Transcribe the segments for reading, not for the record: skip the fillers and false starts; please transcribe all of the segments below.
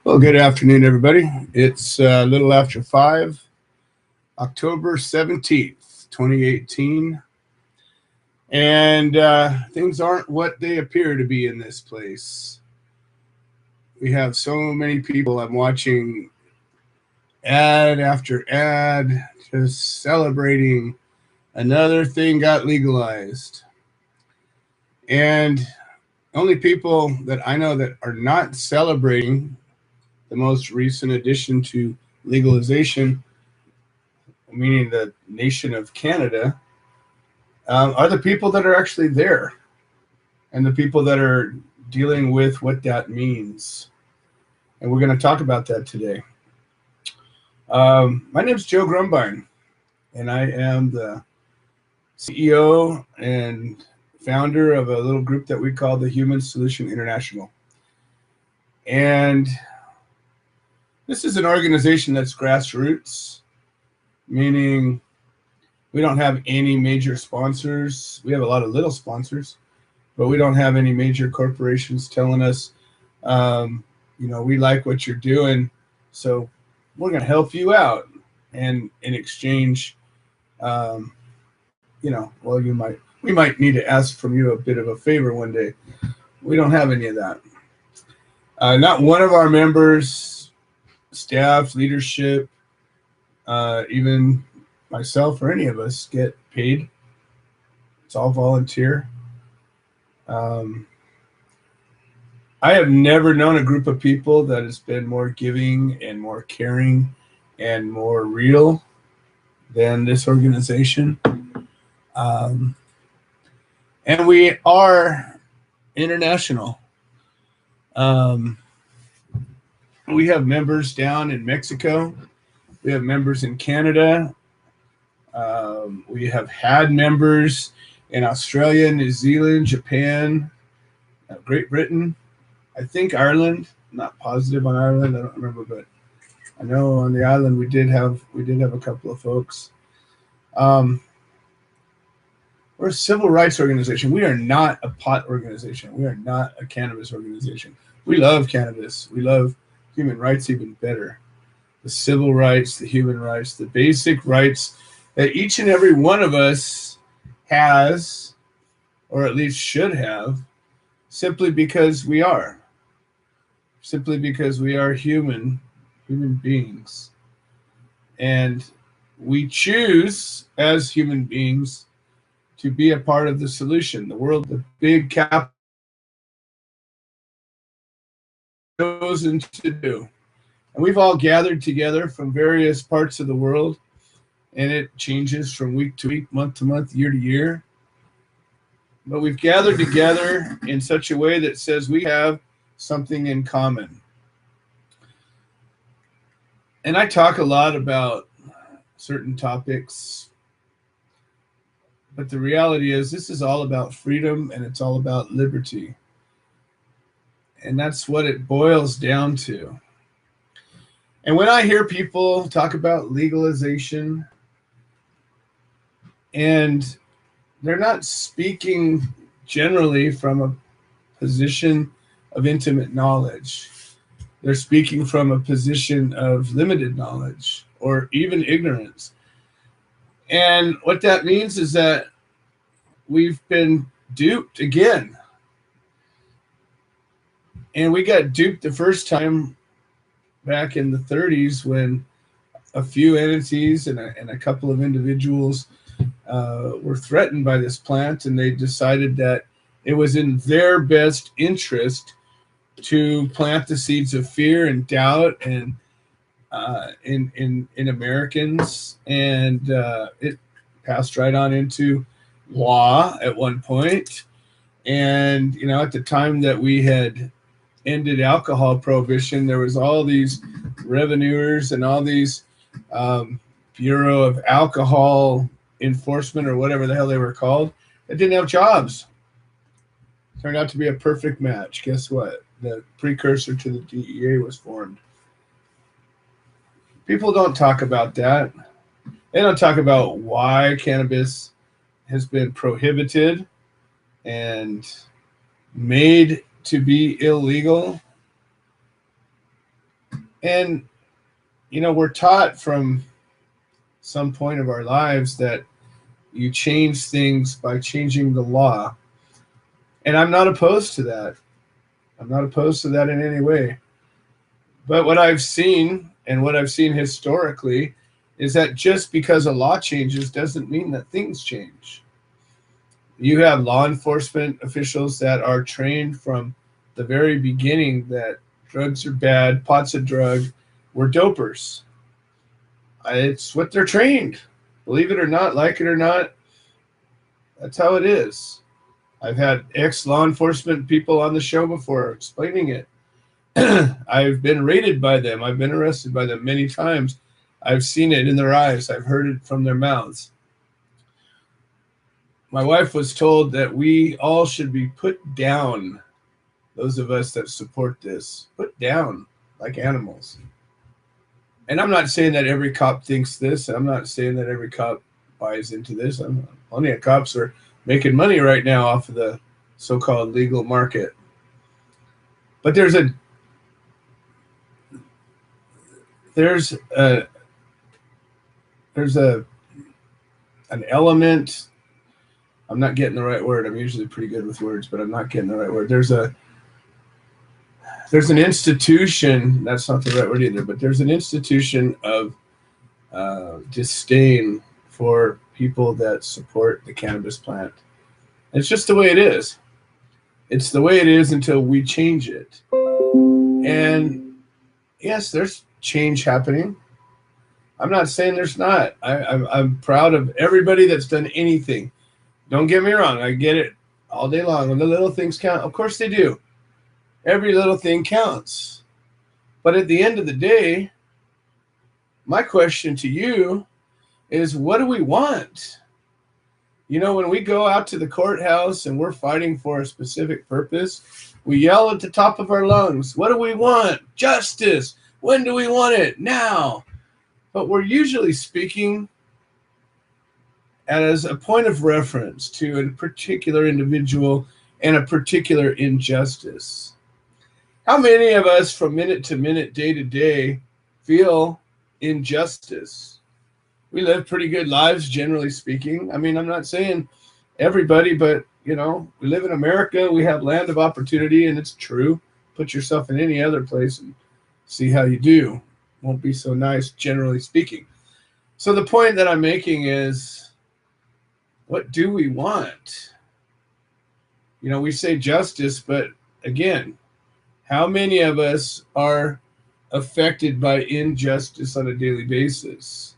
Well, good afternoon, everybody. It's a little after 5, October 17th, 2018. And things aren't what they appear to be in this place. We have so many people. I'm watching ad after ad just celebrating another thing got legalized. And only people that I know that are not celebrating the most recent addition to legalization, meaning the nation of Canada, are the people that are actually there and the people that are dealing with what that means. And we're going to talk about that today. My name is Joe Grumbine, and I am the CEO and founder of a little group that we call the Human Solution International. And this is an organization that's grassroots, meaning we don't have any major sponsors. We have a lot of little sponsors, but we don't have any major corporations telling us, we like what you're doing, so we're going to help you out. And in exchange, we might need to ask from you a bit of a favor one day. We don't have any of that. Not one of our members, staff, leadership, even myself or any of us get paid. It's all volunteer. I have never known a group of people that has been more giving and more caring and more real than this organization. And we are international. We have members down in Mexico. We have members in Canada. We have had members in Australia, New Zealand, Japan, Great Britain, I think Ireland. I'm not positive on Ireland. I don't remember, but I know on the island we did have a couple of folks. We're a civil rights organization. We are not a pot organization. We are not a cannabis organization. We love cannabis. We love human rights even better. The civil rights, the human rights, the basic rights that each and every one of us has, or at least should have, simply because we are. Simply because we are human beings. And we choose as human beings to be a part of the solution. The world, the big cap chosen to do. And we've all gathered together from various parts of the world, and it changes from week to week, month to month, year to year. But we've gathered together in such a way that says we have something in common. And I talk a lot about certain topics, but the reality is this is all about freedom and it's all about liberty. And that's what it boils down to. And when I hear people talk about legalization, and they're not speaking generally from a position of intimate knowledge. They're speaking from a position of limited knowledge or even ignorance. And what that means is that we've been duped again. And we got duped the first time back in the 30s when a few entities and a couple of individuals were threatened by this plant, and they decided that it was in their best interest to plant the seeds of fear and doubt and in Americans, and it passed right on into law at one point. And at the time that we had ended alcohol prohibition, there was all these revenuers and all these Bureau of Alcohol Enforcement or whatever the hell they were called that didn't have jobs. Turned out to be a perfect match. Guess what? The precursor to the DEA was formed. People don't talk about that. They don't talk about why cannabis has been prohibited and made to be illegal. And, we're taught from some point of our lives that you change things by changing the law. And I'm not opposed to that. I'm not opposed to that in any way. But what I've seen, and what I've seen historically, is that just because a law changes doesn't mean that things change. You have law enforcement officials that are trained from the very beginning that drugs are bad, pot's a drug, we're dopers. It's what they're trained. Believe it or not, like it or not, that's how it is. I've had ex-law enforcement people on the show before explaining it. I've been raided by them. I've been arrested by them many times. I've seen it in their eyes. I've heard it from their mouths. My wife was told that we all should be put down, those of us that support this, put down like animals. And I'm not saying that every cop thinks this. I'm not saying that every cop buys into this. Plenty of cops are making money right now off of the so-called legal market. But there's an element. I'm not getting the right word. I'm usually pretty good with words, but I'm not getting the right word. There's an institution, that's not the right word either, but there's an institution of disdain for people that support the cannabis plant. It's just the way it is. It's the way it is until we change it. And yes, there's change happening. I'm not saying there's not. I'm proud of everybody that's done anything. Don't get me wrong. I get it all day long. When the little things count, of course they do. Every little thing counts. But at the end of the day, my question to you is, what do we want? When we go out to the courthouse and we're fighting for a specific purpose, we yell at the top of our lungs, what do we want? Justice. When do we want it? Now. But we're usually speaking as a point of reference to a particular individual and a particular injustice. How many of us from minute to minute, day to day, feel injustice? We live pretty good lives, generally speaking. I mean, I'm not saying everybody, but, we live in America. We have land of opportunity, and it's true. Put yourself in any other place and see how you do. Won't be so nice, generally speaking. So the point that I'm making is, what do we want? We say justice, but again, how many of us are affected by injustice on a daily basis?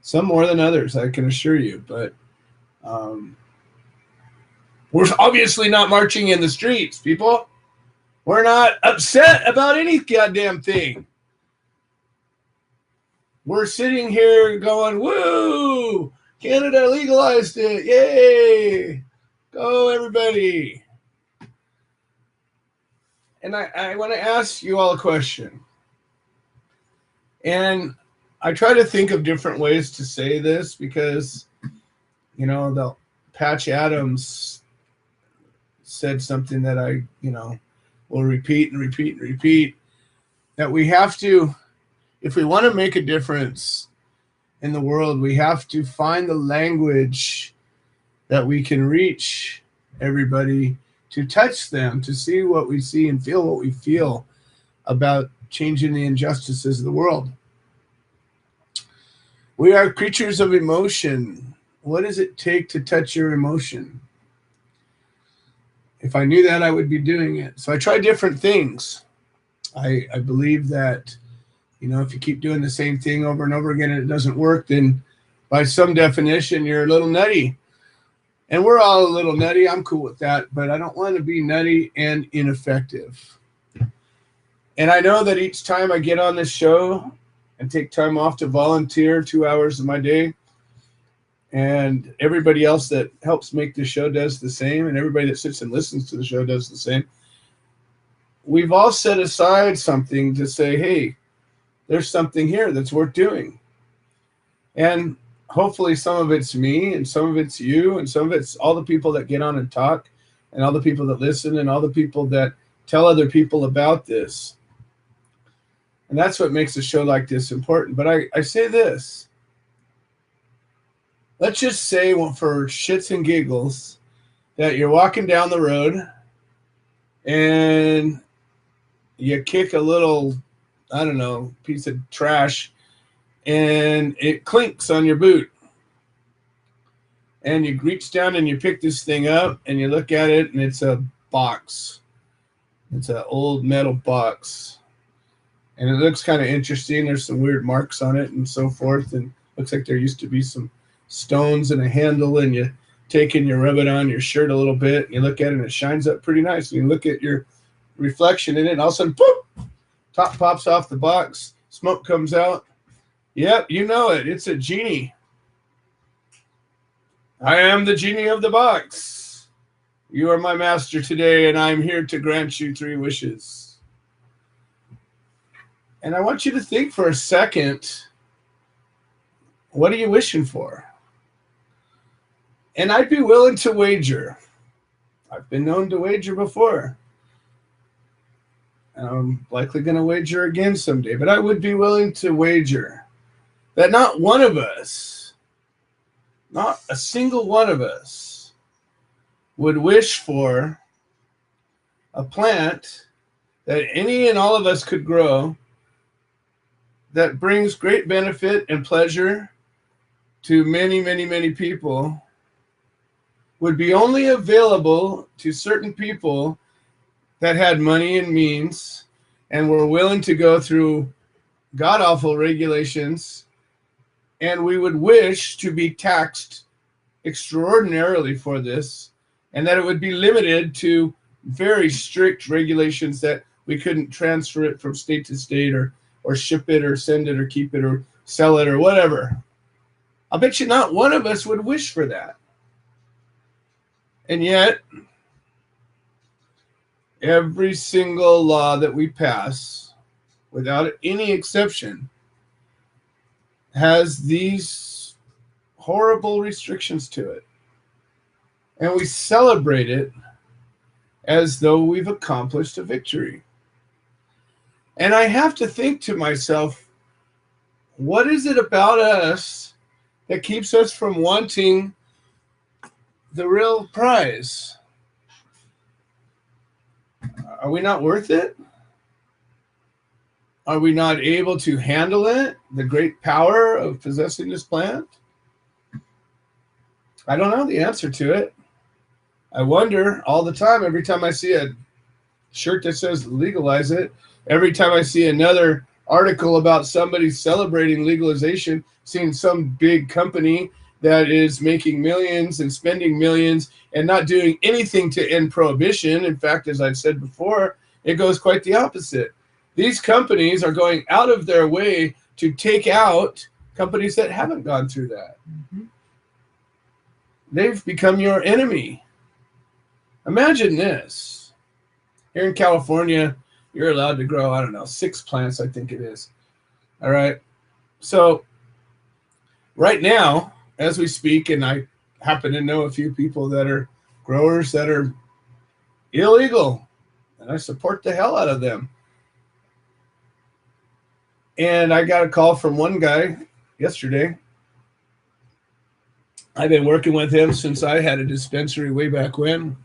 Some more than others, I can assure you. But we're obviously not marching in the streets, people. We're not upset about any goddamn thing. We're sitting here going, woo! Canada legalized it. Yay! Go, everybody. And I want to ask you all a question. And I try to think of different ways to say this because, the Patch Adams said something that I, will repeat and repeat and repeat, that we have to, if we want to make a difference in the world, we have to find the language that we can reach everybody, to touch them, to see what we see and feel what we feel about changing the injustices of the world. We are creatures of emotion. What does it take to touch your emotion? If I knew that, I would be doing it. So I try different things. I believe that, if you keep doing the same thing over and over again and it doesn't work, then by some definition, you're a little nutty. And we're all a little nutty. I'm cool with that, but I don't want to be nutty and ineffective. And I know that each time I get on this show and take time off to volunteer 2 hours of my day, and everybody else that helps make the show does the same, and everybody that sits and listens to the show does the same, we've all set aside something to say, hey, there's something here that's worth doing. And hopefully some of it's me, and some of it's you, and some of it's all the people that get on and talk, and all the people that listen, and all the people that tell other people about this. And that's what makes a show like this important. But I say this. Let's just say, well, for shits and giggles, that you're walking down the road and you kick a little, I don't know, piece of trash and it clinks on your boot. And you reach down and you pick this thing up and you look at it and it's a box. It's an old metal box. And it looks kind of interesting. There's some weird marks on it and so forth. And looks like there used to be some stones and a handle, and you take and you rub it on your shirt a little bit. And you look at it and it shines up pretty nice. And you look at your reflection in it and all of a sudden, poof, top pops off the box. Smoke comes out. Yep, you know it. It's a genie. I am the genie of the box. You are my master today, and I'm here to grant you 3 wishes. And I want you to think for a second, what are you wishing for? And I'd be willing to wager. I've been known to wager before. I'm likely going to wager again someday, but I would be willing to wager that not one of us, not a single one of us, would wish for a plant that any and all of us could grow that brings great benefit and pleasure to many, many, many people, would be only available to certain people that had money and means and were willing to go through god-awful regulations, and we would wish to be taxed extraordinarily for this, and that it would be limited to very strict regulations that we couldn't transfer it from state to state or ship it or send it or keep it or sell it or whatever. I'll bet you not one of us would wish for that. And yet, every single law that we pass, without any exception, has these horrible restrictions to it. And we celebrate it as though we've accomplished a victory. And I have to think to myself, what is it about us that keeps us from wanting the real prize? Are we not worth it? Are we not able to handle it? The great power of possessing this plant? I don't know the answer to it. I wonder all the time, every time I see a shirt that says legalize it, every time I see another article about somebody celebrating legalization, seeing some big company that is making millions and spending millions and not doing anything to end prohibition. In fact, as I've said before, it goes quite the opposite. These companies are going out of their way to take out companies that haven't gone through that. Mm-hmm. They've become your enemy. Imagine this. Here in California, you're allowed to grow, I don't know, 6 plants, I think it is. All right. So right now, as we speak, and I happen to know a few people that are growers that are illegal, and I support the hell out of them. And I got a call from one guy yesterday. I've been working with him since I had a dispensary way back when.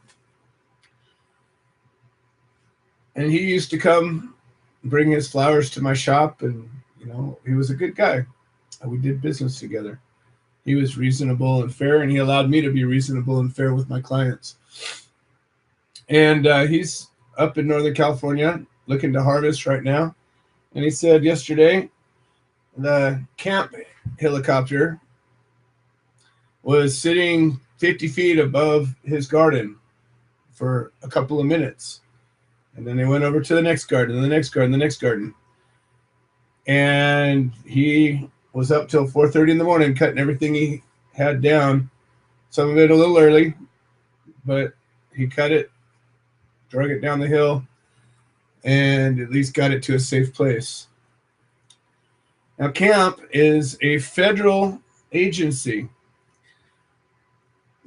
And he used to come bring his flowers to my shop, and, you know, he was a good guy. We did business together. He was reasonable and fair, and he allowed me to be reasonable and fair with my clients. And he's up in Northern California looking to harvest right now. And he said yesterday the camp helicopter was sitting 50 feet above his garden for a couple of minutes. And then they went over to the next garden, and the next garden, the next garden. And he was up till 4:30 in the morning cutting everything he had down. Some of it a little early, but he cut it, drug it down the hill, and at least got it to a safe place. Now, camp is a federal agency.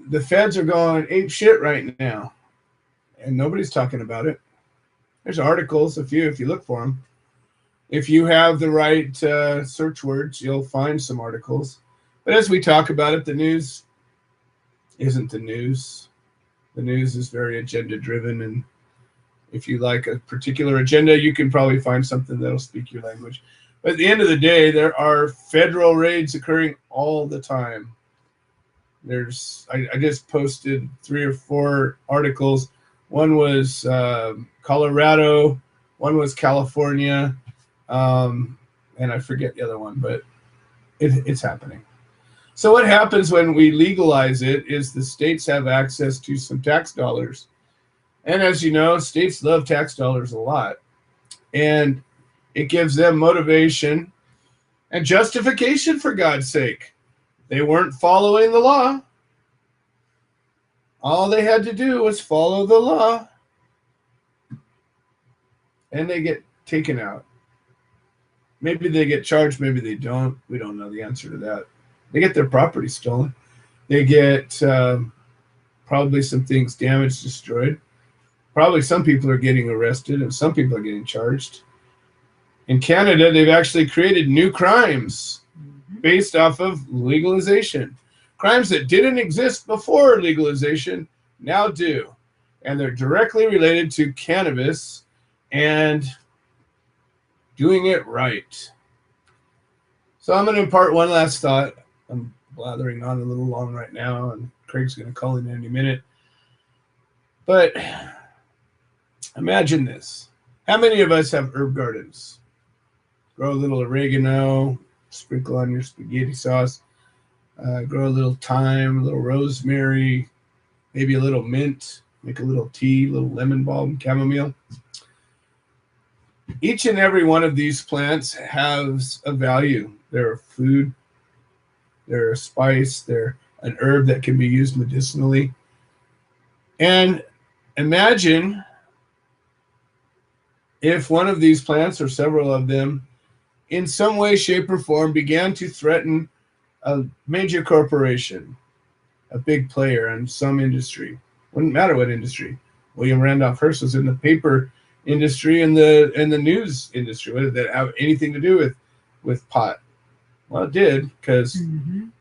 The feds are going ape shit right now, and nobody's talking about it. There's articles, a few, if you look for them. If you have the right search words, you'll find some articles. But as we talk about it, the news isn't the news. The news is very agenda driven, and if you like a particular agenda, you can probably find something that'll speak your language. But at the end of the day, there are federal raids occurring all the time. I just posted 3 or 4 articles. One was Colorado, one was California, and I forget the other one, but it's happening. So what happens when we legalize it is the states have access to some tax dollars. And as you know, states love tax dollars a lot. And it gives them motivation and justification, for God's sake. They weren't following the law. All they had to do was follow the law. And they get taken out. Maybe they get charged, maybe they don't. We don't know the answer to that. They get their property stolen. They get probably some things damaged, destroyed. Probably some people are getting arrested and some people are getting charged. In Canada, they've actually created new crimes based off of legalization. Crimes that didn't exist before legalization now do. And they're directly related to cannabis and doing it right. So I'm going to impart one last thought. I'm blathering on a little long right now, and Craig's going to call in any minute. But imagine this. How many of us have herb gardens? Grow a little oregano, sprinkle on your spaghetti sauce. Grow a little thyme, a little rosemary, maybe a little mint. Make a little tea, a little lemon balm, chamomile. Each and every one of these plants has a value. They're a food. They're a spice. They're an herb that can be used medicinally. And imagine if one of these plants or several of them in some way, shape, or form began to threaten a major corporation, a big player in some industry. Wouldn't matter what industry. William Randolph Hearst was in the paper industry and the news industry. What did that have anything to do with pot? Well, it did, because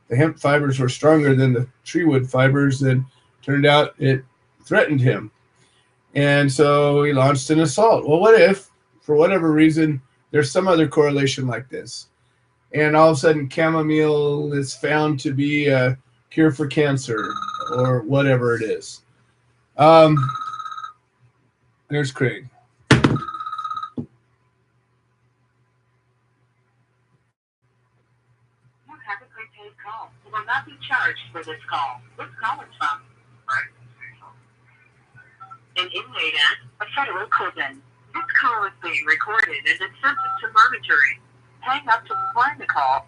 the hemp fibers were stronger than the tree wood fibers, and turned out it threatened him. And so he launched an assault. Well, what if, for whatever reason, there's some other correlation like this, and all of a sudden chamomile is found to be a cure for cancer or whatever it is? There's Craig. Call. You will not be charged for this call. This call is from an inmate at a federal prison. This call is being recorded and is subject to monitoring. Hang up to decline the call.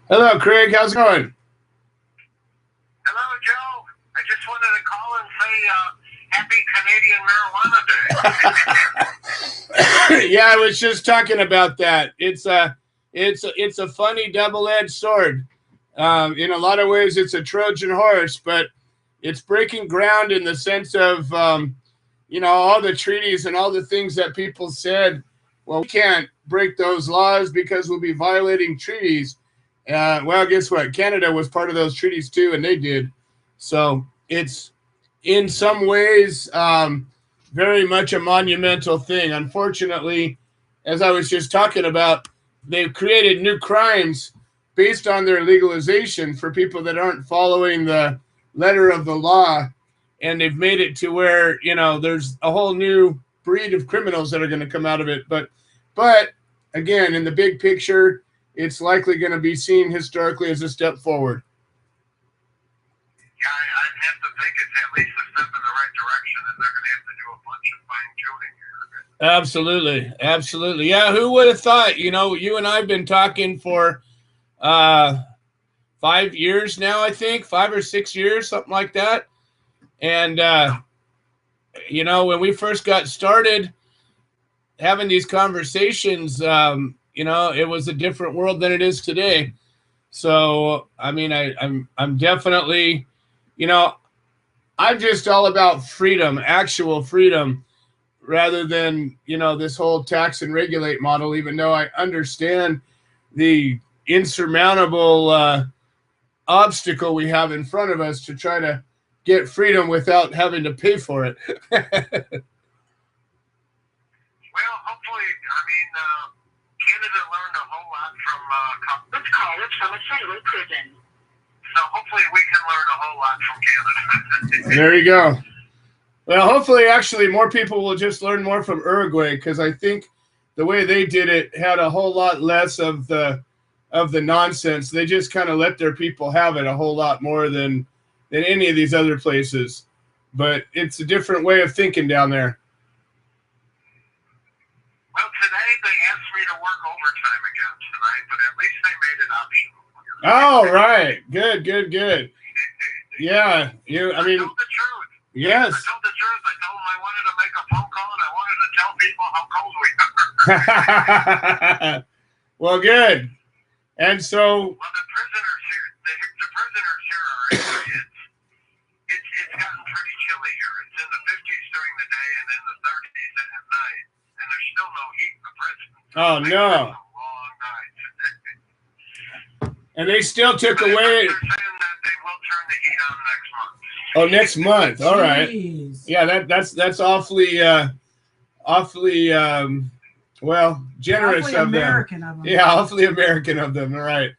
Hello, Craig. How's it going? Hello, Joe. I just wanted to call and say happy Canadian marijuana day. Yeah, I was just talking about that. It's a funny double-edged sword. In a lot of ways, it's a Trojan horse, but it's breaking ground in the sense of, all the treaties and all the things that people said, well, we can't break those laws because we'll be violating treaties. Well, guess what? Canada was part of those treaties too, and they did. So it's, in some ways, very much a monumental thing. Unfortunately, as I was just talking about, they've created new crimes based on their legalization for people that aren't following the letter of the law. And they've made it to where, there's a whole new breed of criminals that are going to come out of it. But again, in the big picture, it's likely going to be seen historically as a step forward. Yeah, I'd have to think it's at least a step in the right direction, and they're going to have to do a bunch of fine-tuning here. Absolutely. Absolutely. Yeah, who would have thought? You and I have been talking for 5 years now, I think, 5 or 6 years, something like that. And, when we first got started having these conversations, it was a different world than it is today. So, I mean, I'm definitely, I'm just all about freedom, actual freedom. rather than, this whole tax and regulate model, even though I understand the insurmountable obstacle we have in front of us to try to get freedom without having to pay for it. Well, hopefully, Canada learned a whole lot from This call is from a federal prison. so hopefully we can learn a whole lot from Canada. There you go. Well, hopefully, actually, more people will just learn more from Uruguay, because I think the way they did it had a whole lot less of the nonsense. They just kind of let their people have it a whole lot more than any of these other places. But it's a different way of thinking down there. Well, today they asked me to work overtime again tonight, but at least they made it optional. Oh, right. Good. Yeah. I told the truth. Yes. I told the truth. I told them I wanted to make a phone call and I wanted to tell people how cold we are. Well, good. And so. Well, the prisoners here are angry. It's gotten pretty chilly here. It's in the 50s during the day and in the 30s at night, and there's still no heat in the prison. Oh no. Long nights. And they still took away. They're saying that they will turn the heat on next month. Oh, next month. All right. Jeez. Yeah, that's awfully well, generous Awfully of American them. of them. Yeah, awfully American of them. All right.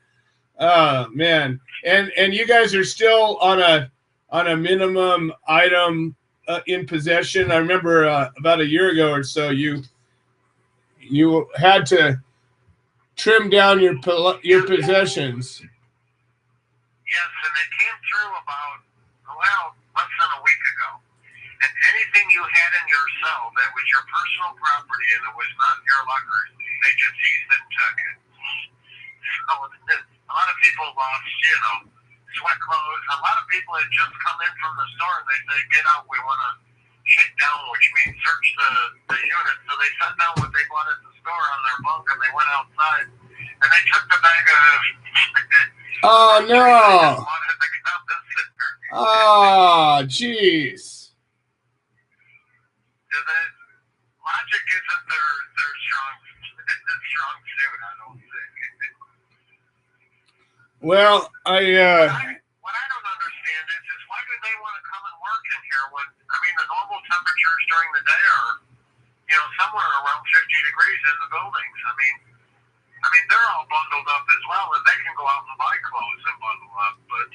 Man. And you guys are still on a minimum item in possession. I remember about a year ago or so you had to trim down your possessions. Yes, and it came through about, less than a week ago. And anything you had in your cell that was your personal property and it was not your locker, they just seized it and took it. So a lot of people lost, sweat clothes. A lot of people had just come in from the store and they say, get out, we want to shake down, which means search the unit. So they set down what they bought at the store on their bunk and they went outside and they took the bag of Oh no. bought at the campus. Oh, jeez. Yeah, that logic isn't their strong suit, I don't think. Well, What I don't understand is why do they want to come and work in here when the normal temperatures during the day are somewhere around 50 degrees in the buildings. They're all bundled up as well, and they can go out and buy clothes and bundle up. But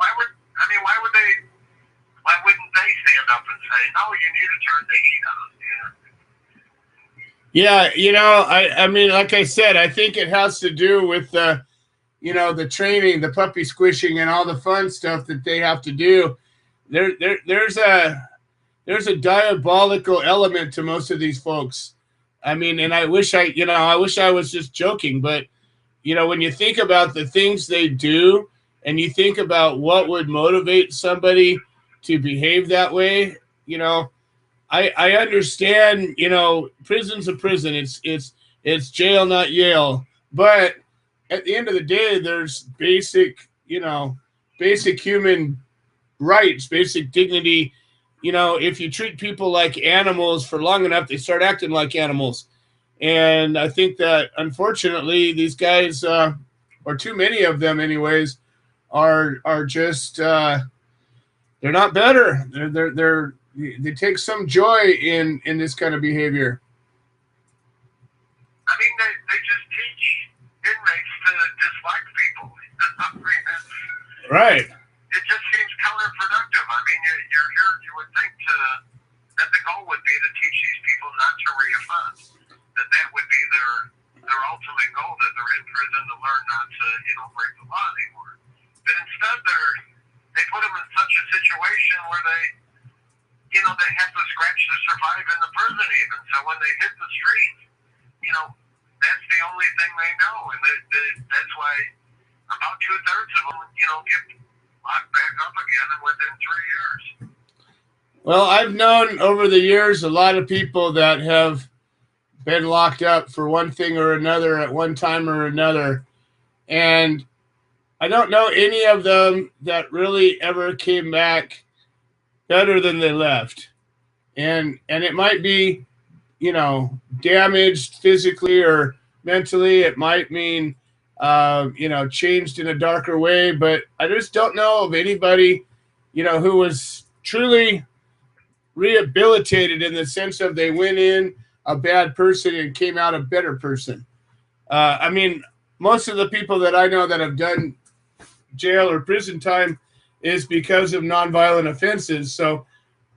why wouldn't they stand up and say, no, you need to turn the heat on? Yeah, like I said, I think it has to do with the training, the puppy squishing, and all the fun stuff that they have to do. There's a diabolical element to most of these folks. And I wish I was just joking, but when you think about the things they do and you think about what would motivate somebody to behave that way, I understand, prison's a prison. It's jail, not Yale. But at the end of the day, there's basic human rights, basic dignity. If you treat people like animals for long enough, they start acting like animals. And I think that, unfortunately, these guys, or too many of them anyways, are just, they're not better. They take some joy in this kind of behavior. They just teach inmates to dislike people. Right. It just seems counterproductive. You're here, you would think that the goal would be to teach these people not to reoffend. That would be their ultimate goal, that they're in prison to learn not to, break the law anymore. But instead they put them in such a situation where they have to scratch to survive in the prison even. So when they hit the street, that's the only thing they know. And that's why about 2/3 of them, get locked back up again and within 3 years. Well, I've known over the years a lot of people that have been locked up for one thing or another at one time or another. And I don't know any of them that really ever came back better than they left. and it might be, you know, damaged physically or mentally. It might mean, you know, changed in a darker way. But I just don't know of anybody, you know, who was truly rehabilitated in the sense of they went in a bad person and came out a better person. I mean, most of the people that I know that have done jail or prison time is because of nonviolent offenses. So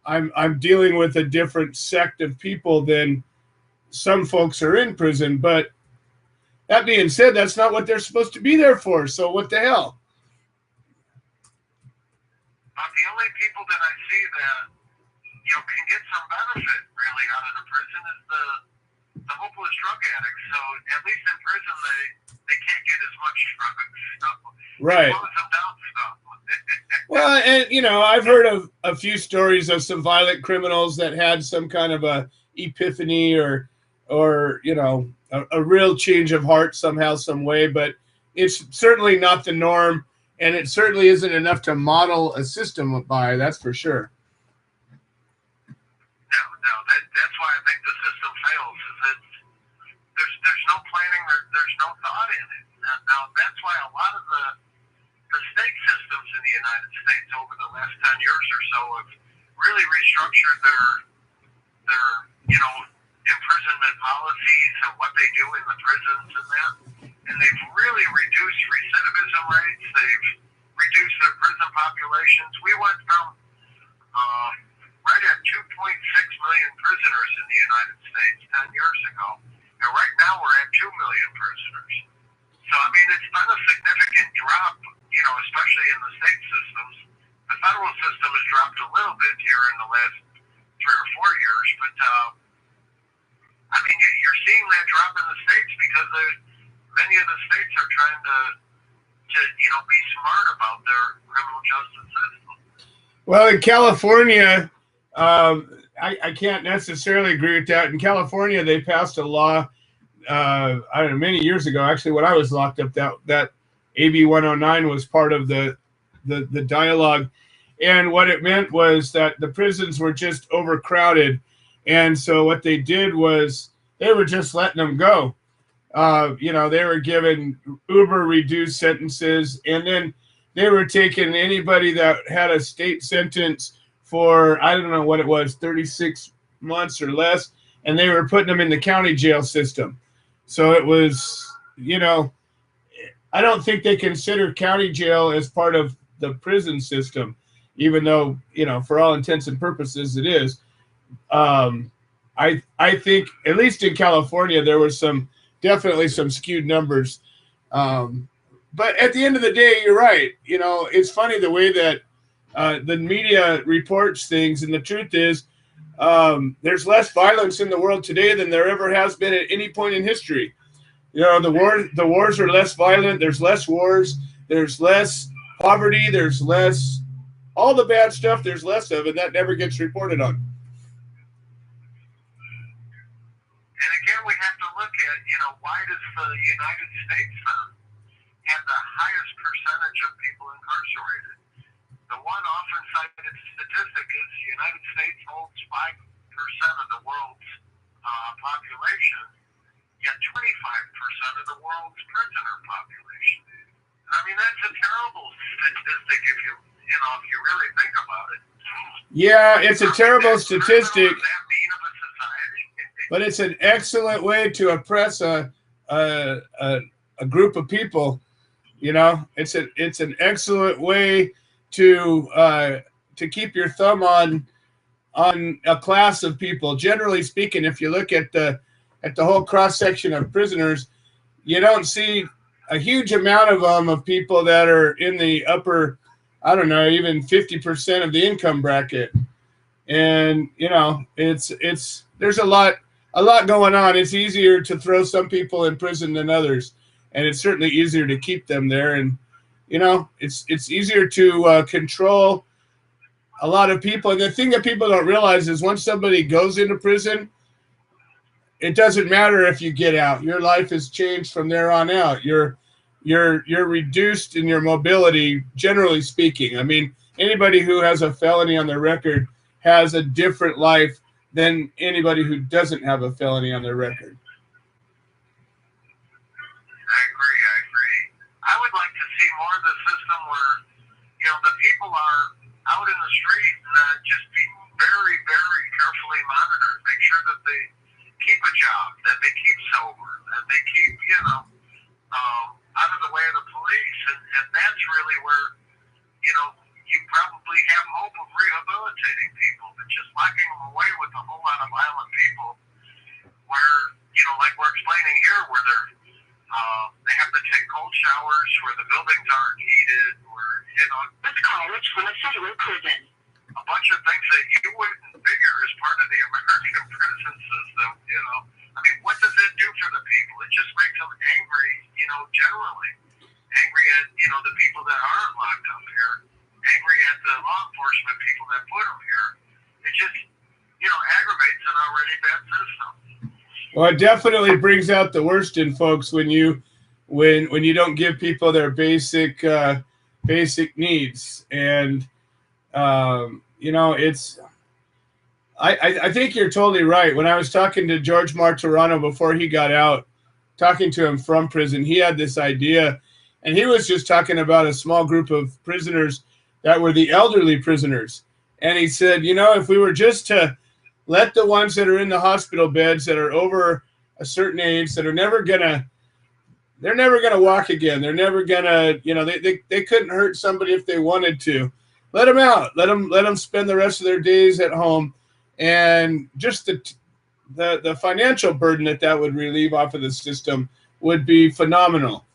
I'm dealing with a different sect of people than some folks are in prison. But that being said, that's not what they're supposed to be there for. So what the hell? The only people that I see that, you know, can get some benefit really out of the prison is the hopeless drug addicts. So at least in prison they can't get as much drugs. So right. Close them down some. Well, and you know, I've heard of a few stories of some violent criminals that had some kind of a epiphany or you know, a real change of heart somehow, some way. But it's certainly not the norm, and it certainly isn't enough to model a system by. That's for sure. No, that's why I think the system fails. Is that there's no planning, there's no thought in it. Now that's why a lot of the state systems in the United States over the last 10 years or so have really restructured their you know, imprisonment policies and what they do in the prisons and that. And they've really reduced recidivism rates. They've reduced their prison populations. We went from right at 2.6 million prisoners in the United States 10 years ago. And right now we're at 2 million prisoners. So, I mean, it's been a significant drop, you know, especially in the state systems. The federal system has dropped a little bit here in the last 3 or 4 years. But, I mean, you're seeing that drop in the states because many of the states are trying to you know, be smart about their criminal justice system. Well, in California, I can't necessarily agree with that. In California, they passed a law, I don't know, many years ago. Actually, when I was locked up, that AB 109 was part of the dialogue. And what it meant was that the prisons were just overcrowded. And so what they did was they were just letting them go. You know, they were given uber reduced sentences, and then they were taking anybody that had a state sentence for, I don't know what it was, 36 months or less, and they were putting them in the county jail system. So it was, you know, I don't think they consider county jail as part of the prison system, even though, you know, for all intents and purposes it is. I think, at least in California, there was definitely some skewed numbers. But at the end of the day, you're right. You know, it's funny the way that the media reports things, and the truth is there's less violence in the world today than there ever has been at any point in history. You know, the wars are less violent. There's less wars. There's less poverty. There's less, all the bad stuff, there's less of, and that never gets reported on. And again, we have to look at, you know, why does the United States have the highest percentage of people incarcerated? The one often cited statistic is the United States holds 5% of the world's population, yet 25% of the world's prisoner population. I mean, that's a terrible statistic if you really think about it. Yeah, it's a terrible statistic. Is that mean of a society? But it's an excellent way to oppress a group of people. You know, it's an excellent way to keep your thumb on a class of people. Generally speaking, if you look at the whole cross section of prisoners, you don't see a huge amount of them of people that are in the upper, I don't know, even 50% of the income bracket. And you know, there's a lot going on. It's easier to throw some people in prison than others, and it's certainly easier to keep them there. And you know, it's easier to control a lot of people. And the thing that people don't realize is once somebody goes into prison, it doesn't matter if you get out. Your life has changed from there on out. You're reduced in your mobility, generally speaking. I mean, anybody who has a felony on their record has a different life than anybody who doesn't have a felony on their record. I agree. I would like to see more of the system where, the people are out in the street and just be very, very carefully monitored. Make sure that they keep a job, that they keep sober, that they keep, out of the way of the police. And that's really where, you probably have hope of rehabilitating people. But just locking them away with a whole lot of violent people where, like we're explaining here, where they have to take cold showers, where the buildings aren't heated, where, This call is from a federal prison. a bunch of things that you wouldn't figure as part of the American prison system, I mean, what does it do for the people? It just makes them angry, generally. Angry at, the people that aren't locked up here. Angry at the law enforcement people that put them here. It just, aggravates an already bad system. Well, it definitely brings out the worst in folks when you don't give people their basic needs. And it's I think you're totally right. When I was talking to George Martorano before he got out, talking to him from prison, he had this idea, and he was just talking about a small group of prisoners that were the elderly prisoners. And he said, if we were just to let the ones that are in the hospital beds that are over a certain age, that are never gonna walk again. They're never gonna, they couldn't hurt somebody if they wanted to. Let them out. Let them spend the rest of their days at home, and just the financial burden that would relieve off of the system would be phenomenal.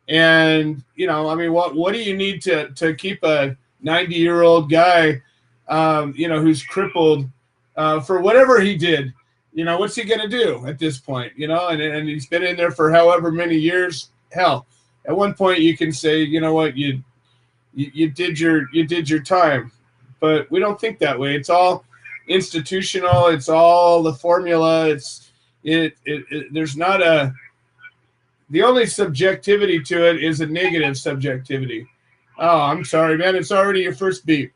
And what do you need to keep a 90-year-old guy, who's crippled for whatever he did? What's he going to do at this point? And he's been in there for however many years. Hell, at one point you can say, what, you did your time, but we don't think that way. It's all institutional. It's all the formula. There's not the only subjectivity to it is a negative subjectivity. Oh, I'm sorry, man. It's already your first beep.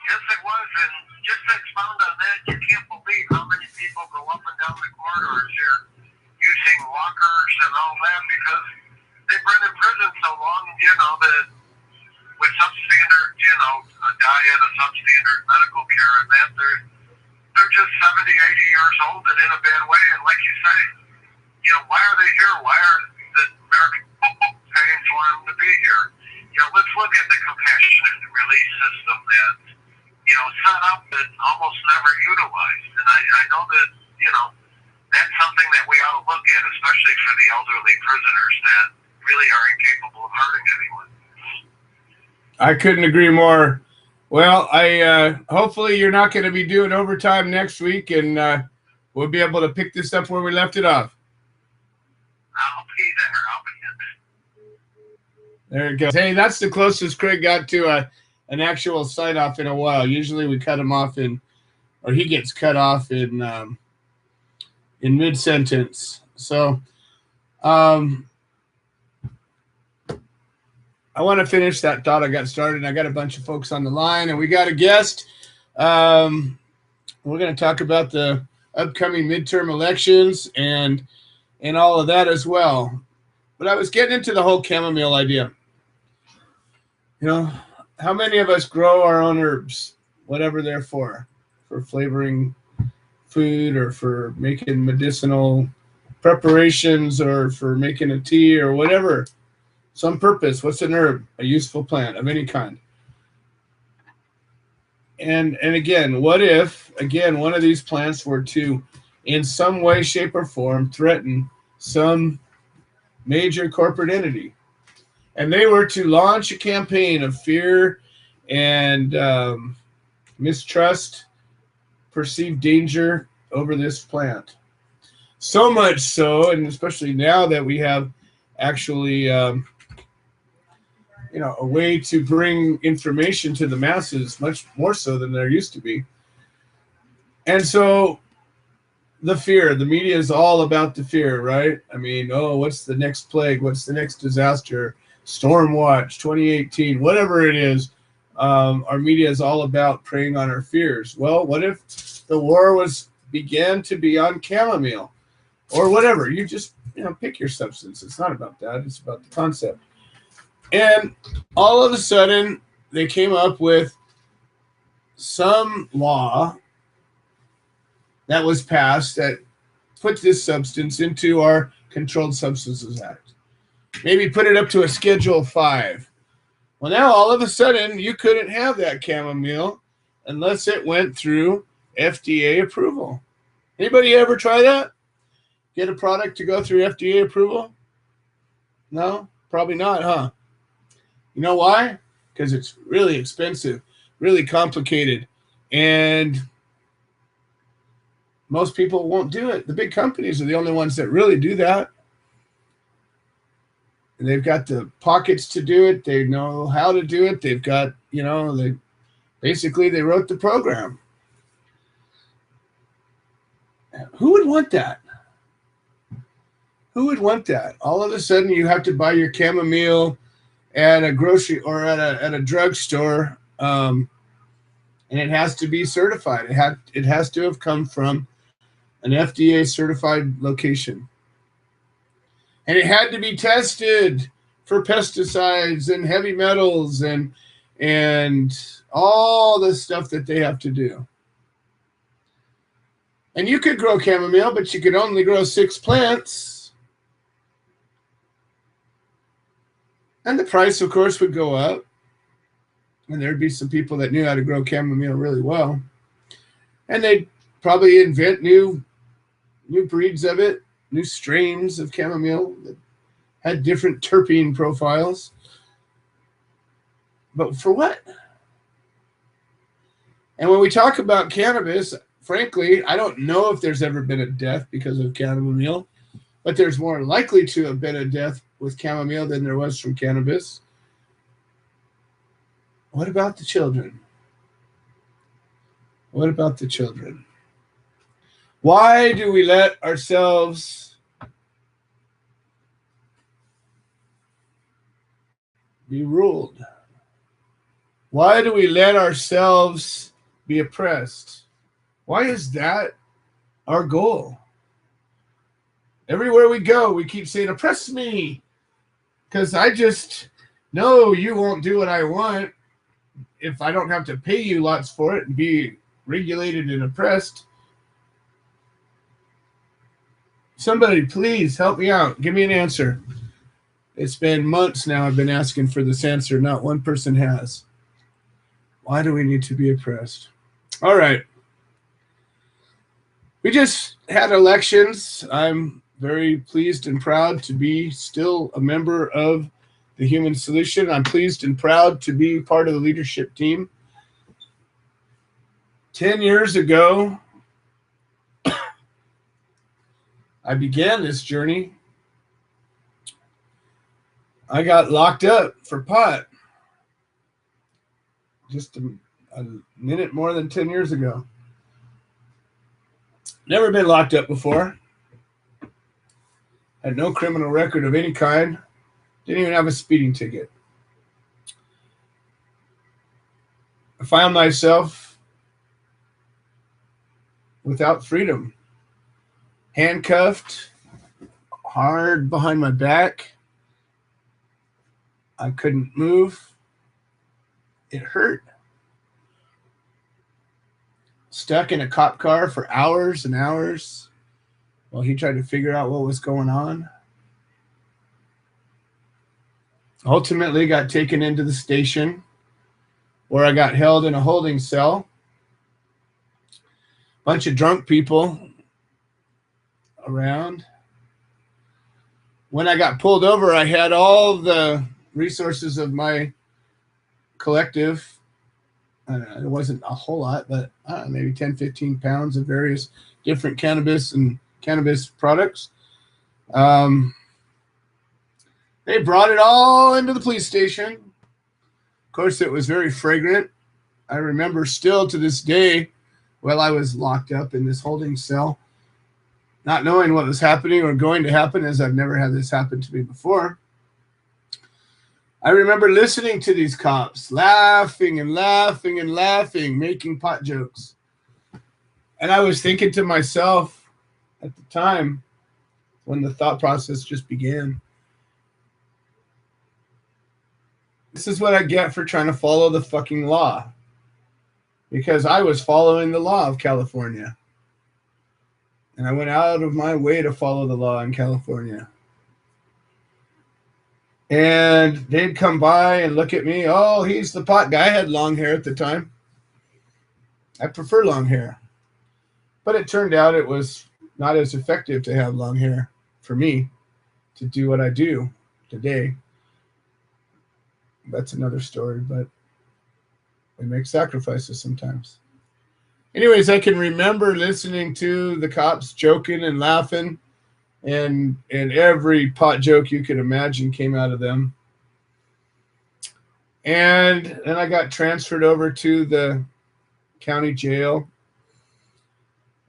Yes, it was. And just to expound on that, you can't believe how many people go up and down the corridors here using walkers and all that because they've been in prison so long, that with substandard, a diet, a substandard medical care, and that they're just 70, 80 years old and in a bad way. And like you say, why are they here? Why are the American people paying for them to be here? Let's look at the compassionate release system that's, set up but almost never utilized. And I know that, that's something that we ought to look at, especially for the elderly prisoners that really are incapable of hurting anyone. I couldn't agree more. Well, hopefully you're not going to be doing overtime next week, and we'll be able to pick this up where we left it off. I'll be there. There it goes. Hey, that's the closest Craig got to an actual sign-off in a while. Usually we cut him off or he gets cut off in mid-sentence. So I want to finish that thought I got started, and I got a bunch of folks on the line, and we got a guest. We're going to talk about the upcoming midterm elections and all of that as well. But I was getting into the whole chamomile idea. How many of us grow our own herbs, whatever they're for flavoring food or for making medicinal preparations or for making a tea or whatever, some purpose? What's an herb? A useful plant of any kind. And again, what if, one of these plants were to, in some way, shape, or form, threaten some major corporate entity, and they were to launch a campaign of fear and mistrust, perceived danger over this plant? So much so, and especially now that we have actually a way to bring information to the masses, much more so than there used to be. And so the fear, the media is all about the fear, right? I mean, what's the next plague? What's the next disaster? Storm watch, 2018, whatever it is. Our media is all about preying on our fears. Well, what if the war began to be on chamomile or whatever? You just pick your substance. It's not about that. It's about the concept. And all of a sudden, they came up with some law that was passed that put this substance into our Controlled Substances Act. Maybe put it up to a Schedule 5. Well, now all of a sudden, you couldn't have that chamomile unless it went through FDA approval. Anybody ever try that? Get a product to go through FDA approval? No? Probably not, huh? You know why? Because it's really expensive, really complicated, and most people won't do it. The big companies are the only ones that really do that. And they've got the pockets to do it. They know how to do it. They've got, they wrote the program. Who would want that? Who would want that? All of a sudden, you have to buy your chamomile at a grocery or at a drugstore, and it has to be certified. It has to have come from an FDA certified location, and it had to be tested for pesticides and heavy metals and all the stuff that they have to do. And you could grow chamomile, but you could only grow 6 plants. And the price, of course, would go up. And there'd be some people that knew how to grow chamomile really well. And they'd probably invent new breeds of it, new strains of chamomile that had different terpene profiles. But for what? And when we talk about cannabis, frankly, I don't know if there's ever been a death because of chamomile, but there's more likely to have been a death with chamomile than there was from cannabis. What about the children? What about the children? Why do we let ourselves be ruled? Why do we let ourselves be oppressed? Why is that our goal? Everywhere we go, we keep saying, oppress me, because I just know you won't do what I want if I don't have to pay you lots for it and be regulated and oppressed. Somebody, please help me out. Give me an answer. It's been months now I've been asking for this answer. Not one person has. Why do we need to be oppressed? All right. We just had elections. I'm very pleased and proud to be still a member of the Human Solution. I'm pleased and proud to be part of the leadership team. 10 years ago, I began this journey. I got locked up for pot just a minute more than 10 years ago. Never been locked up before. Had no criminal record of any kind. Didn't even have a speeding ticket. I found myself without freedom. Handcuffed, hard behind my back. I couldn't move. It hurt. Stuck in a cop car for hours and hours while he tried to figure out what was going on. Ultimately got taken into the station where I got held in a holding cell. Bunch of drunk people around. When I got pulled over, I had all the resources of my collective. It wasn't a whole lot, but maybe 10, 15 pounds of various different cannabis and cannabis products. They brought it all into the police station. Of course, it was very fragrant. I remember still to this day, while I was locked up in this holding cell, not knowing what was happening or going to happen, as I've never had this happen to me before. I remember listening to these cops, laughing and laughing and laughing, making pot jokes. And I was thinking to myself at the time, when the thought process just began, this is what I get for trying to follow the fucking law. Because I was following the law of California. And I went out of my way to follow the law in California. And they'd come by and look at me. Oh, he's the pot guy. I had long hair at the time. I prefer long hair. But it turned out it was not as effective to have long hair for me to do what I do today. That's another story, but we make sacrifices sometimes. Anyways, I can remember listening to the cops joking and laughing, and every pot joke you could imagine came out of them. And then I got transferred over to the county jail,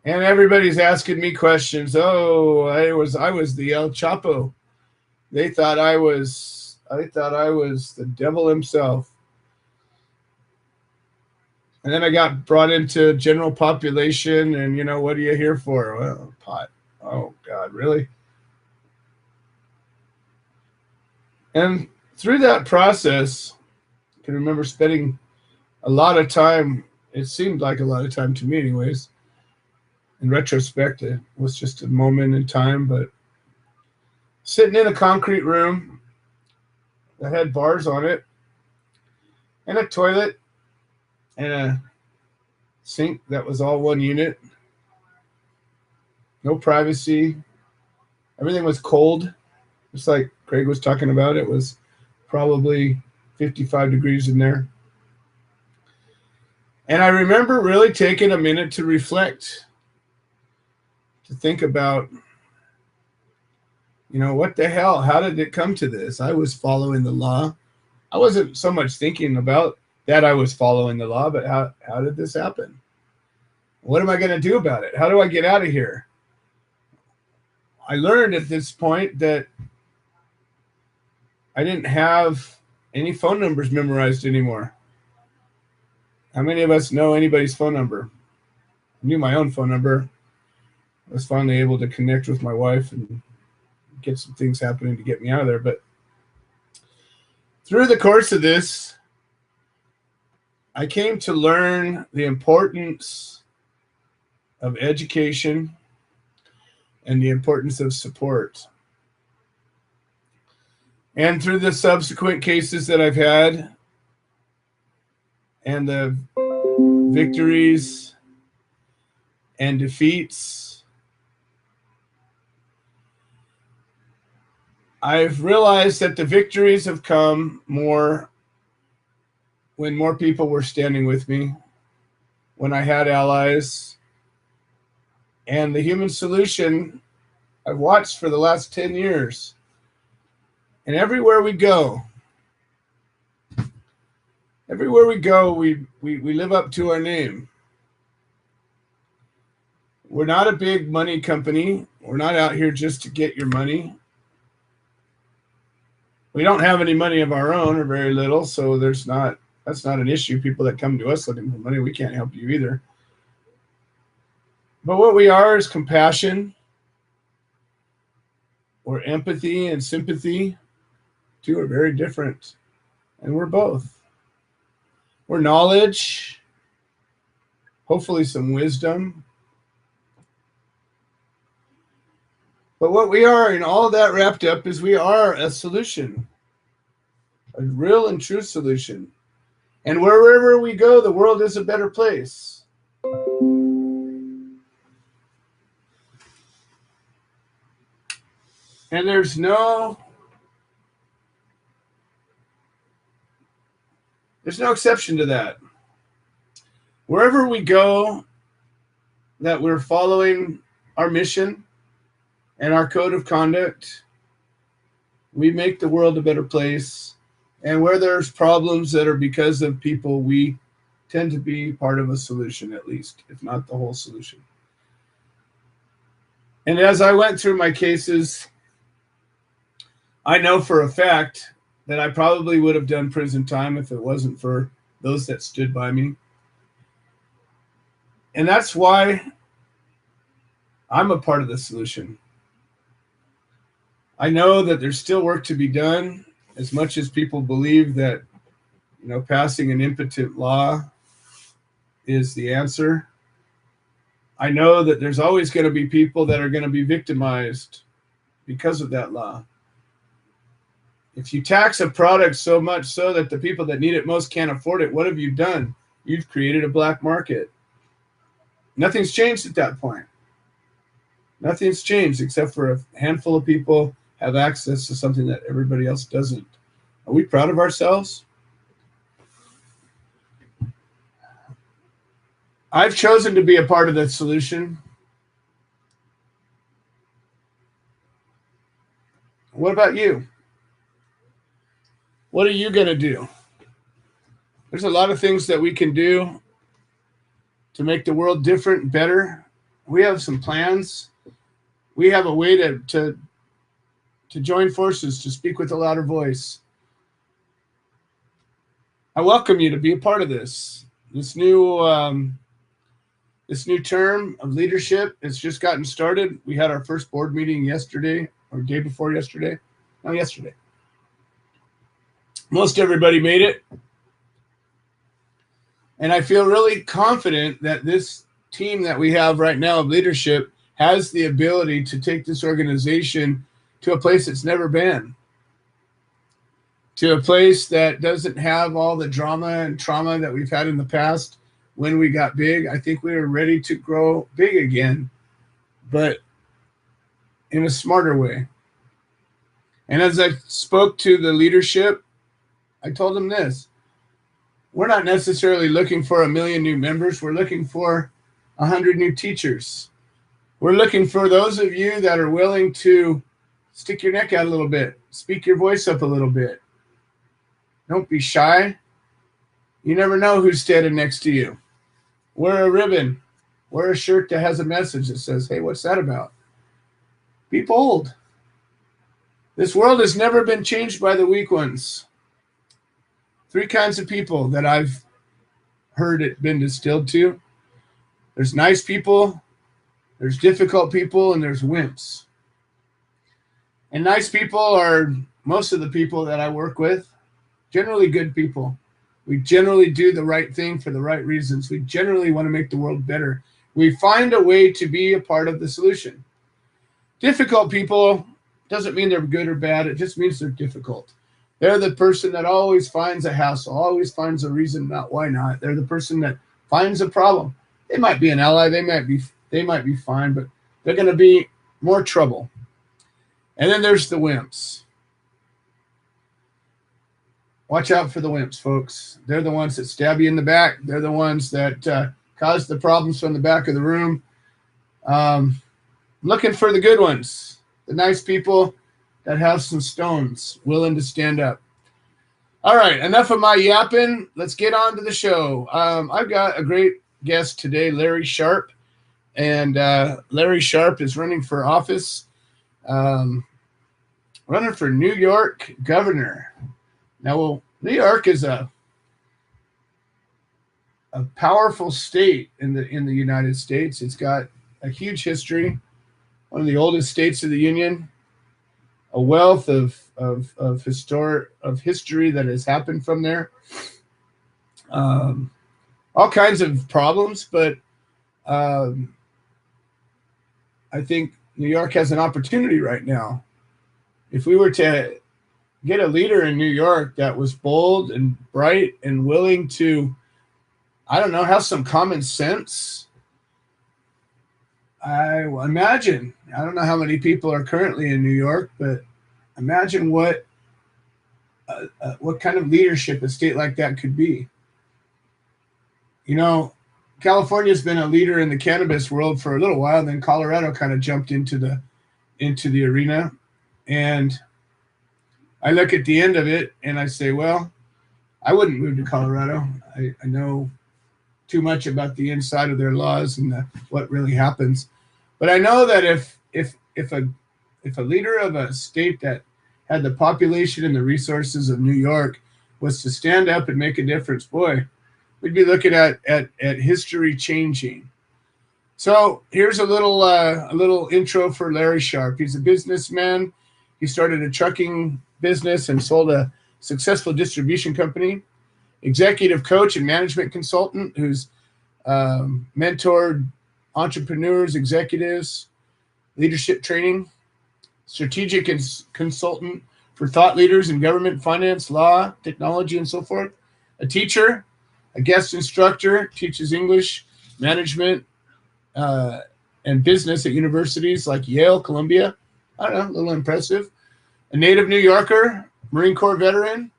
and everybody's asking me questions. Oh, I was the El Chapo. They thought I was the devil himself. And then I got brought into general population, and, you know, what are you here for? Well, pot. Oh, God, really? And through that process, I can remember spending a lot of time. It seemed like a lot of time to me anyways. In retrospect, it was just a moment in time, but sitting in a concrete room that had bars on it, and a toilet, and a sink that was all one unit. No privacy. Everything was cold. Just like Craig was talking about, it was probably 55 degrees in there. And I remember really taking a minute to reflect, to think about, you know, what the hell? How did it come to this? I was following the law. I wasn't so much thinking about that I was following the law, but how did this happen? What am I going to do about it? How do I get out of here? I learned at this point that I didn't have any phone numbers memorized anymore. How many of us know anybody's phone number? I knew my own phone number. I was finally able to connect with my wife and get some things happening to get me out of there. But through the course of this, I came to learn the importance of education and the importance of support. And through the subsequent cases that I've had, and the victories and defeats, I've realized that the victories have come more when more people were standing with me, when I had allies. And the human solution I've watched for the last 10 years. And everywhere we go, we live up to our name. We're not a big money company. We're not out here just to get your money. We don't have any money of our own, or very little, so that's not an issue. People that come to us looking for money, we can't help you either. But what we are is compassion, or empathy and sympathy. Two are very different, and we're both. We're knowledge, hopefully some wisdom. But what we are, and all that wrapped up, is we are a solution, a real and true solution. And wherever we go, the world is a better place. And there's no exception to that. Wherever we go, that we're following our mission and our code of conduct, we make the world a better place. And where there's problems that are because of people, we tend to be part of a solution, at least, if not the whole solution. And as I went through my cases, I know for a fact that I probably would have done prison time if it wasn't for those that stood by me. And that's why I'm a part of the solution. I know that there's still work to be done, as much as people believe that, passing an impotent law is the answer. I know that there's always going to be people that are going to be victimized because of that law. If you tax a product so much so that the people that need it most can't afford it, what have you done? You've created a black market. Nothing's changed at that point. Nothing's changed except for a handful of people have access to something that everybody else doesn't. Are we proud of ourselves? I've chosen to be a part of the solution. What about you? What are you going to do? There's a lot of things that we can do to make the world different and better. We have some plans. We have a way to join forces, to speak with a louder voice. I welcome you to be a part of this. This new term of leadership has just gotten started. We had our first board meeting yesterday, or day before yesterday. No, yesterday. Most everybody made it. And I feel really confident that this team that we have right now of leadership has the ability to take this organization to a place it's never been, to a place that doesn't have all the drama and trauma that we've had in the past when we got big. I think we are ready to grow big again, but in a smarter way. And as I spoke to the leadership, I told them this: we're not necessarily looking for 1 million new members. We're looking for 100 new teachers. We're looking for those of you that are willing to stick your neck out a little bit, speak your voice up a little bit. Don't be shy. You never know who's standing next to you. Wear a ribbon. Wear a shirt that has a message that says, hey, what's that about? Be bold. This world has never been changed by the weak ones. 3 kinds of people that I've heard it been distilled to. There's nice people, there's difficult people, and there's wimps. And nice people are most of the people that I work with, generally good people. We generally do the right thing for the right reasons. We generally want to make the world better. We find a way to be a part of the solution. Difficult people doesn't mean they're good or bad. It just means they're difficult. They're the person that always finds a hassle, always finds a reason not why not. They're the person that finds a problem. They might be an ally. They might be fine, but they're going to be more trouble. And then there's the wimps. Watch out for the wimps, folks. They're the ones that stab you in the back. They're the ones that cause the problems from the back of the room. Looking for the good ones, the nice people that have some stones, willing to stand up. All right, enough of my yapping. Let's get on to the show. I've got a great guest today, Larry Sharp. And Larry Sharp is running for office, running for New York governor. Now, New York is a powerful state in the United States. It's got a huge history, one of the oldest states of the Union, a wealth of history that has happened from there. All kinds of problems, but I think New York has an opportunity right now. If we were to get a leader in New York that was bold and bright and willing to, I don't know, have some common sense, I imagine, I don't know how many people are currently in New York, but imagine what kind of leadership a state like that could be. You know, California's been a leader in the cannabis world for a little while, then Colorado kind of jumped into the arena. And I look at the end of it and I say, well, I wouldn't move to Colorado. I know too much about the inside of their laws and what really happens. But I know that if a leader of a state that had the population and the resources of New York, was to stand up and make a difference, boy, we'd be looking at history changing. So here's a little intro for Larry Sharp. He's a businessman. He started a trucking business and sold a successful distribution company. Executive coach and management consultant who's mentored entrepreneurs, executives, leadership training. Strategic consultant for thought leaders in government, finance, law, technology, and so forth. A teacher, a guest instructor, teaches English, management, and business at universities like Yale, Columbia. I don't know, a little impressive. A native New Yorker, Marine Corps veteran,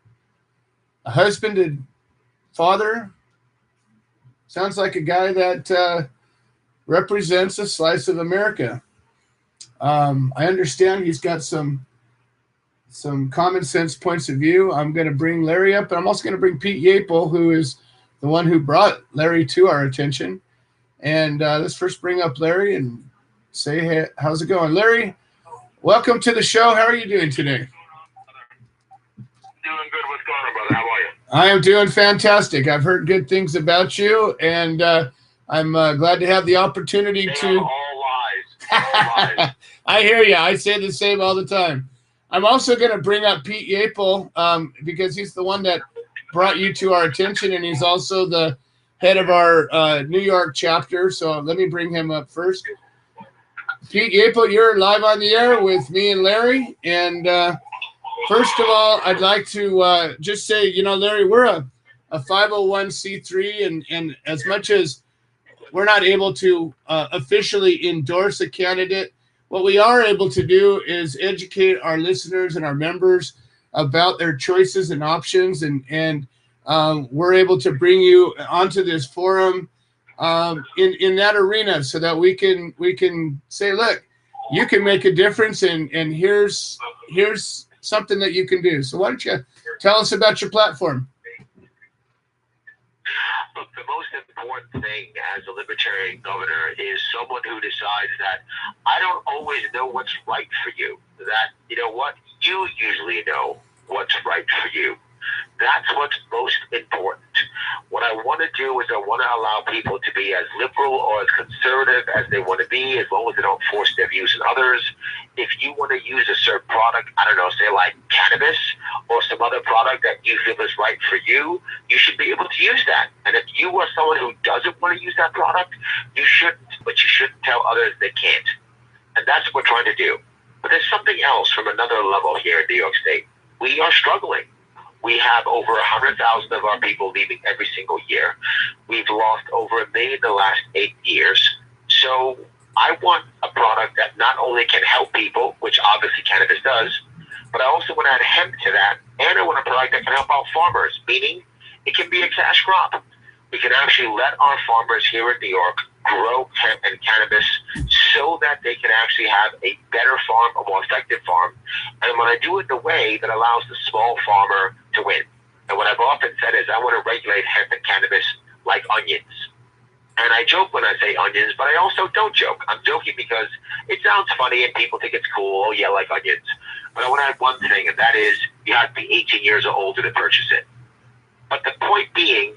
a husband and father. Sounds like a guy that represents a slice of America. I understand he's got some common sense points of view. I'm going to bring Larry up, and I'm also going to bring Pete Yapel, who is the one who brought Larry to our attention. And let's first bring up Larry and say, hey, how's it going? Larry, welcome to the show. How are you doing today? Doing good. What's going on, brother? How are you? I am doing fantastic. I've heard good things about you, and I'm glad to have the opportunity to. All lies. All lies. I hear you. I say the same all the time. I'm also going to bring up Pete Yapel because he's the one that brought you to our attention, and he's also the head of our New York chapter. So let me bring him up first. Pete Yapel, you're live on the air with me and Larry. And first of all, I'd like to just say, Larry, we're a 501c3, and as much as we're not able to officially endorse a candidate, what we are able to do is educate our listeners and our members about their choices and options, and we're able to bring you onto this forum in that arena so that we can say, look, you can make a difference, and here's something that you can do. So why don't you tell us about your platform? Look, the most important thing as a libertarian governor is someone who decides that I don't always know what's right for you. That, you know what, you usually know what's right for you. That's what's most important. What I want to do is I want to allow people to be as liberal or as conservative as they want to be, as long as they don't force their views on others. If you want to use a certain product, I don't know, say like cannabis or some other product that you feel is right for you, you should be able to use that. And if you are someone who doesn't want to use that product, you shouldn't, but you shouldn't tell others they can't. And that's what we're trying to do. But there's something else from another level here in New York State. We are struggling. We have over 100,000 of our people leaving every single year. We've lost over 1 million in the last 8 years. So I want a product that not only can help people, which obviously cannabis does, but I also want to add hemp to that, and I want a product that can help out farmers, meaning it can be a cash crop. We can actually let our farmers here in New York grow hemp and cannabis so that they can actually have a better farm, a more effective farm. And when I do it the way that allows the small farmer to win. And what I've often said is I want to regulate hemp and cannabis like onions. And I joke when I say onions, but I also don't joke. I'm joking because it sounds funny and people think it's cool. Oh, yeah, like onions. But I want to add one thing, and that is you have to be 18 years or older to purchase it. But the point being,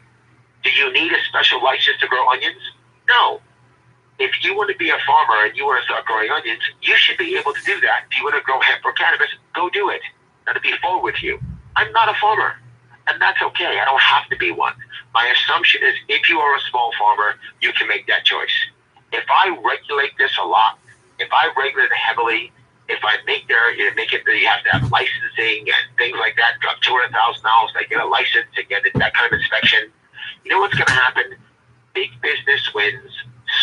do you need a special license to grow onions? No. If you want to be a farmer and you want to start growing onions, you should be able to do that. If you want to grow hemp or cannabis, go do it. Now, to be forward with you, I'm not a farmer, and that's okay. I don't have to be one. My assumption is if you are a small farmer, you can make that choice. If I regulate this a lot, if I regulate it heavily, if I make it that you have to have licensing and things like that, drop $200,000 to get a license to get that kind of inspection, you know what's going to happen? Big business wins,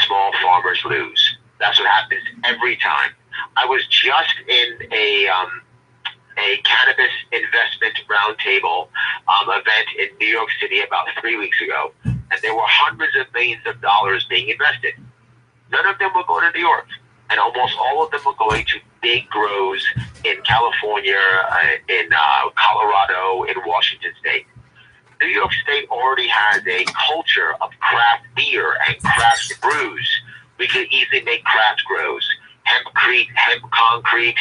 small farmers lose. That's what happens every time. I was just in a cannabis investment roundtable event in New York City about 3 weeks ago, and there were hundreds of millions of dollars being invested. None of them were going to New York, and almost all of them were going to big grows in California, in Colorado, in Washington State. New York State already has a culture of craft beer and craft brews. We could easily make craft grows. hempcrete, hemp concrete,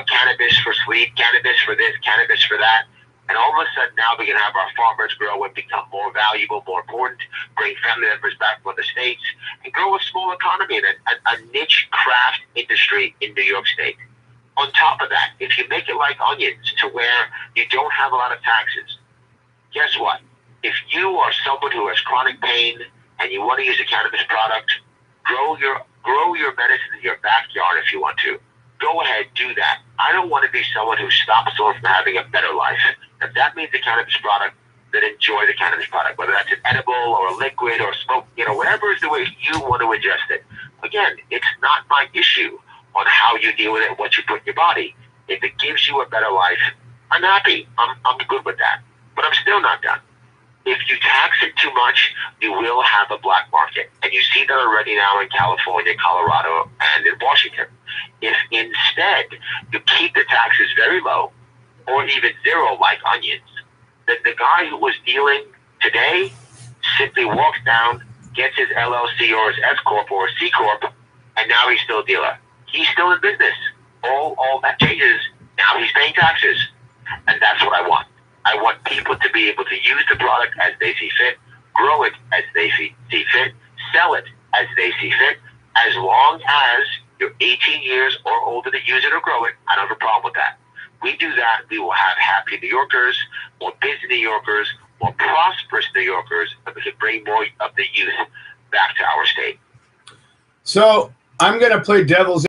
cannabis for sleep, cannabis for this, cannabis for that. And all of a sudden now we can have our farmers grow and become more valuable, more important, bring family members back from the States, and grow a small economy and a niche craft industry in New York State. On top of that, if you make it like onions to where you don't have a lot of taxes, guess what? If you are someone who has chronic pain and you want to use a cannabis product, grow your medicine in your backyard if you want to. Go ahead, do that. I don't want to be someone who stops someone from having a better life. If that means a cannabis product, then enjoy the cannabis product, whether that's an edible or a liquid or smoke, whatever is the way you want to ingest it. Again, it's not my issue on how you deal with it, what you put in your body. If it gives you a better life, I'm happy. I'm good with that. But I'm still not done. If you tax it too much, you will have a black market. And you see that already now in California, Colorado, and in Washington. If instead you keep the taxes very low, or even zero like onions, then the guy who was dealing today simply walks down, gets his LLC or his S Corp or a C Corp, and now he's still a dealer. He's still in business. All that changes. Now he's paying taxes. And that's what I want. I want people to be able to use the product as they see fit, grow it as they see fit, sell it as they see fit. As long as you're 18 years or older to use it or grow it, I don't have a problem with that. We do that, we will have happy New Yorkers, more busy New Yorkers, more prosperous New Yorkers, and we can bring more of the youth back to our state. So I'm going to play devil's